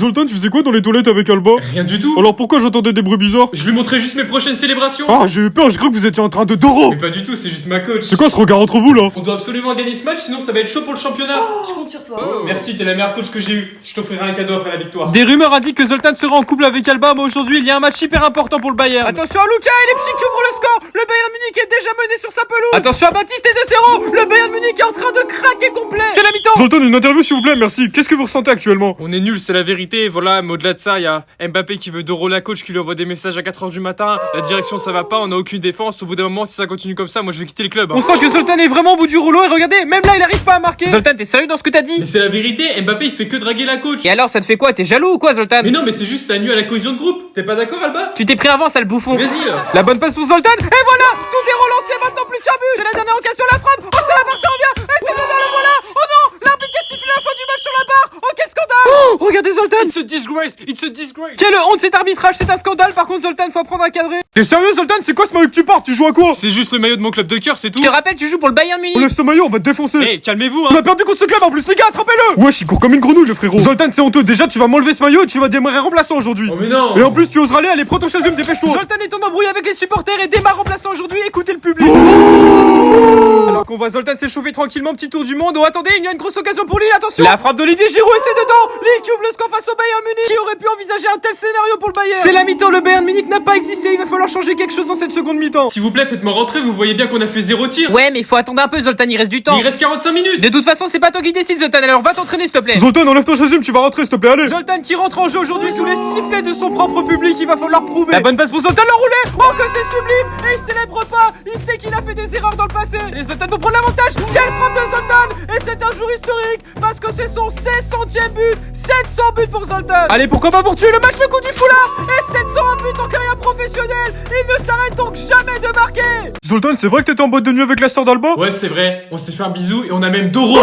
Zoltan, tu faisais quoi dans les toilettes avec Alba? Rien du tout. Alors pourquoi j'entendais des bruits bizarres? Je lui montrais juste mes prochaines célébrations. Ah, j'ai eu peur, j'ai cru que vous étiez en train de Doro. Mais pas du tout, c'est juste ma coach. C'est quoi ce regard entre vous là? On doit absolument gagner ce match, sinon ça va être chaud pour le championnat. Je compte sur toi. Merci, t'es la meilleure coach que j'ai eue. Je t'offrirai un cadeau après la victoire. Des rumeurs indiquent que Zoltan sera en couple avec Alba, mais aujourd'hui il y a un match hyper important pour le Bayern. Attention à Lucas et les petits qui ouvrent le score. Le Bayern Munich est déjà mené sur sa pelouse. Attention à Baptiste et 2-0. Le Bayern Munich est en train de craquer complet. C'est la mi-temps. Zoltan, une interview s'il vous plaît, merci. Qu'est-ce que vous ressentez actuellement? On est nul, c'est la vérité. Voilà, mais au-delà de ça, il y a Mbappé qui veut Doro la coach qui lui envoie des messages à 4h du matin. La direction ça va pas, on a aucune défense. Au bout d'un moment, si ça continue comme ça, moi je vais quitter le club. On sent que Zoltan est vraiment au bout du rouleau et regardez, même là il arrive pas à marquer. Zoltan, t'es sérieux dans ce que t'as dit? Mais c'est la vérité, Mbappé il fait que draguer la coach. Et alors ça te fait quoi? T'es jaloux ou quoi, Zoltan? Mais non, mais c'est juste ça nuit à la cohésion de groupe. T'es pas d'accord, Alba? Tu t'es pris avant, sale bouffon. Vas-y là. La bonne passe pour Zoltan. Et voilà, tout est relancé maintenant, plus qu'un but. C'est la dernière occasion, la frappe. Oh, c'est la barre, ça revient. Et c'est dedans, le voilà. Oh non, l'arbitre qui a sifflé la fin du match sur la barre. Oh, quel scandale. Oh, regardez Zoltan. It's a disgrace, it's a disgrace. Quelle honte cet arbitrage, c'est un scandale. Par contre, Zoltan, faut apprendre à cadrer. T'es sérieux Zoltan? C'est quoi ce maillot que tu portes? Tu joues à quoi? C'est juste le maillot de mon club de cœur, c'est tout. Je te rappelle, tu joues pour le Bayern Munich. Enlève ce maillot, on va te défoncer. Eh, calmez-vous, On hein. a perdu contre ce club en plus, les gars, attrapez-le! Wesh, il court comme une grenouille, le frérot. Zoltan, c'est honteux. Déjà, tu vas m'enlever ce maillot et tu vas démarrer remplaçant aujourd'hui. Oh, mais non. Et en plus, tu oseras aller, allez, prends ton chaise, dépêche-toi. Zoltan est en embrouille avec les supporters et démarre remplaçant aujourd'hui. Écoutez le public. Alors qu'on voit Zoltan s'échauffer tranquillement, petit tour du monde. Oh, attendez, il y a une grosse occasion pour Lille, attention. La frappe d'Olivier Giroud et c'est dedans. Lille qui ouvre le score face au Bayern Munich. Qui aurait pu envisager un tel scénario pour le Bayern? C'est la mi-temps, le Bayern Munich n'a pas existé. Il va falloir changer quelque chose dans cette seconde mi-temps. S'il vous plaît, faites-moi rentrer, vous voyez bien qu'on a fait 0 tir. Ouais, mais il faut attendre un peu, Zoltan, il reste du temps. Il reste 45 minutes. De toute façon, c'est pas toi qui décide, Zoltan, alors va t'entraîner, s'il te plaît. Zoltan, enlève ton chaise, tu vas rentrer, s'il te plaît, allez. Zoltan qui rentre en jeu aujourd'hui sous les sifflets de son propre public, il va falloir prouver. La bonne passe pour Zoltan, l'enroulé. Oh, que c'est sublime. Et il célèbre pas. Il sait qu'il a fait des erreurs dans le passé. Et Zoltan pour prendre l'avantage. Quelle frappe de Zoltan. Et c'est un jour historique parce que c'est son 600e but. 700 buts pour Zoltan. Allez, pourquoi pas pour tuer le match, le coup du foulard. Et 701 buts en carrière professionnelle. Il ne s'arrête donc jamais de marquer. Zoltan, c'est vrai que t'étais en boîte de nuit avec la star d'Alba? Ouais, c'est vrai. On s'est fait un bisou et on a même Doro.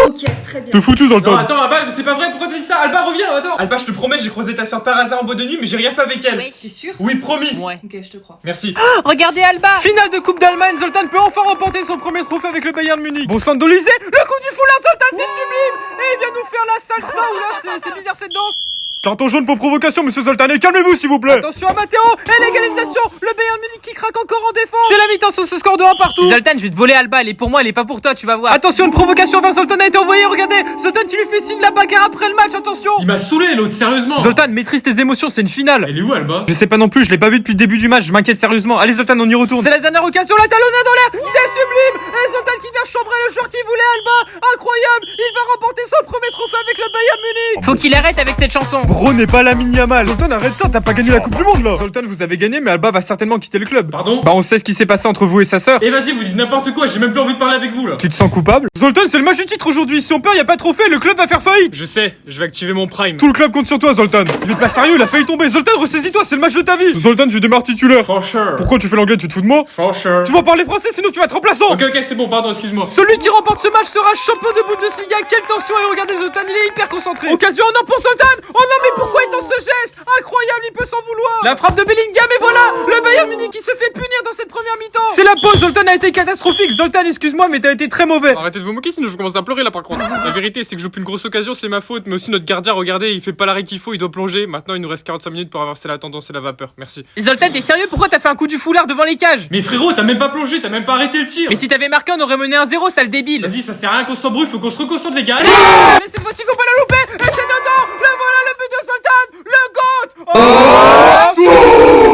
Ok, très bien. T'es foutu, Non, Zoltan. attends, Alba, mais c'est pas vrai. Pourquoi t'as dit ça? Alba, reviens. Attends. Alba, je te promets, j'ai croisé ta soeur par hasard en boîte de nuit, mais j'ai rien fait avec elle. Ouais, t'es sûr? Oui, promis. Ouais. Ok, je te crois. Merci. Regardez Alba. Finale de Coupe d'Allemagne, Zoltan peut enfin remporter son premier trophée avec le Bayern Munich. Bon sang de Dolizé, le coup du foulard, Zoltan, c'est sublime. Et il vient nous faire la salsa ou là, c'est bizarre cette danse. Carton jaune pour provocation, monsieur Zoltan, et calmez-vous, s'il vous plaît. Attention à Matteo et l'égalisation. Le Bayern Munich qui craque encore en défense. C'est la mi-temps sur ce score de 1 partout. Zoltan, je vais te voler Alba, elle est pour moi, elle est pas pour toi, tu vas voir. Attention, une provocation vers Zoltan a été envoyée, regardez. Zoltan qui lui fait signe la bagarre après le match, attention. Il m'a saoulé, l'autre, sérieusement. Zoltan, maîtrise tes émotions, c'est une finale. Elle est où, Alba? Je sais pas non plus, je l'ai pas vu depuis le début du match, je m'inquiète sérieusement. Allez Zoltan, on y retourne. C'est la dernière occasion, la talonnade dans l'air, c'est sublime. Et Zoltan qui vient chambrer le joueur qui voulait Alba, incroyable. Il va remporter son premier trophée avec le Bayern Munich. Faut qu'il arrête avec cette chanson. Bro n'est pas la Yamal. Zoltan, arrête ça, t'as pas gagné la Coupe du Monde là. Zoltan, vous avez gagné, mais Alba va certainement quitter le club. Pardon? Bah on sait ce qui s'est passé entre vous et sa sœur. Eh, vas-y, vous dites n'importe quoi, j'ai même plus envie de parler avec vous là. Tu te sens coupable? Zoltan, c'est le match du titre aujourd'hui. Si on perd, y a pas de trophée, le club va faire faillite. Je sais, je vais activer mon prime. Tout le club compte sur toi, Zoltan. Il est pas sérieux, il a failli tomber. Zoltan, ressaisis-toi, c'est le match de ta vie. Zoltan, tu démarres titulaire. For sure. Pourquoi tu fais l'anglais, tu te fous de moi? For sure. Tu vas parler français, sinon tu vas être remplaçant. Ok, c'est bon, pardon, excuse-moi. Celui qui remporte ce match sera champion de Bundesliga. Quelle tension! Et regardez Zoltan, il est hyper concentré. Occasion en or pour Zoltan. Oh non, mais pourquoi il tente ce geste? Incroyable, il peut s'en vouloir. La frappe de Bellingham et voilà le Bayern Munich qui se fait punir dans cette première mi-temps. C'est la pause. Zoltan a été catastrophique. Zoltan, excuse-moi, mais t'as été très mauvais. Arrêtez de vous moquer, sinon je commence à pleurer là par contre. La vérité, c'est que je loupe une grosse occasion, c'est ma faute. Mais aussi notre gardien, regardez, il fait pas l'arrêt qu'il faut, il doit plonger. Maintenant, il nous reste 45 minutes pour inverser la tendance et la vapeur. Merci. Zoltan, t'es sérieux? Pourquoi t'as fait un coup du foulard devant les cages? Mais frérot, t'as même pas plongé, t'as même pas arrêté le tir. Mais si t'avais marqué, on aurait mené 1-0, sale débile. Vas-y, ça sert à rien qu'on s'embrouille, faut qu'on se reconcentre les gars. Allez. Mais cette fois-ci, faut pas la louper. Et c'est dedans. Le voilà, le but de Zoltan. Le GOAT.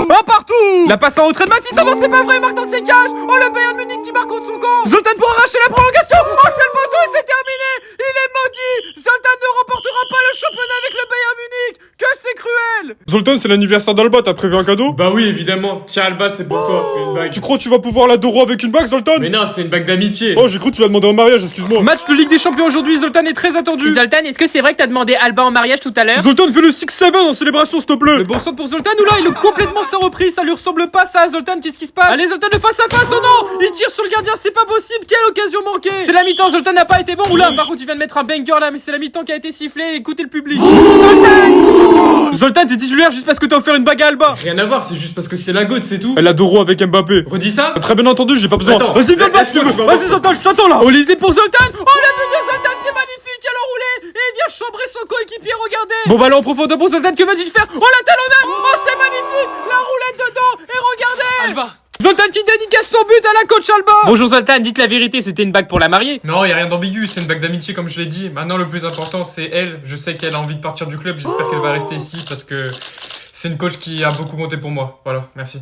Oh, partout. La passe en retrait de Matisse. Oh non, c'est pas vrai, il marque dans ses cages. Oh, le Bayern Munich qui marque contre son camp. Zoltan pour arracher la prolongation. Oh, c'est le poteau et c'est terminé. Il est maudit. Zoltan ne remportera pas le championnat avec le Bayern Munich. Que c'est cruel. Zoltan, c'est l'anniversaire d'Alba, t'as prévu un cadeau? Bah oui, évidemment. Tiens, Alba, c'est pour toi, une bague. Tu crois que tu vas pouvoir la Doro avec une bague, Zoltan? Mais non, c'est une bague d'amitié. Oh, j'ai cru que tu l'as demandé en mariage, excuse-moi. Match de Ligue des Champions aujourd'hui. Zoltan est très attendu. Zoltan, est-ce que c'est vrai que t'as demandé Alba en mariage tout à l'heure? Zoltan, fais le 6-7 en célébration, s'il te plaît. Le bon sang pour Zoltan ou là il est complètement sans reprise, ça lui ressemble pas ça. Zoltan, qu'est-ce qui se passe? Allez Zoltan de face à face, oh non, il tire sur le gardien, c'est pas possible, quelle occasion manquée. C'est la mi-temps, Zoltan n'a pas été bon. Oula, par contre il vient de mettre un banger là, mais c'est la mi-temps qui a été sifflée. Écoutez le public. Zoltan, t'es titulaire juste parce que t'as offert une bague à Alba. Rien à voir, c'est juste parce que c'est la gote, c'est tout. Elle a Doro avec Mbappé. Redis ça. Très bien entendu, j'ai pas besoin. Attends, vas-y, viens le bas si tu laisse-moi, veux. je vais Vas-y, Zoltan, je t'attends là. Olysée pour Zoltan. Oh le but de Zoltan, c'est magnifique, quel enroulé. il vient chambrer son coéquipier, regardez. Bon bah là en profondeur pour Zoltan, que va-t-il faire? Oh la talonnade. Oh c'est magnifique. La roulette dedans. Et regardez. Alba. Zoltan qui dédicace son but à la coach Alba. Bonjour Zoltan, dites la vérité, c'était une bague pour la mariée? Non, y a rien d'ambigu, c'est une bague d'amitié comme je l'ai dit. Maintenant, le plus important, c'est elle. Je sais qu'elle a envie de partir du club, j'espère qu'elle va rester ici parce que c'est une coach qui a beaucoup compté pour moi. Voilà, merci.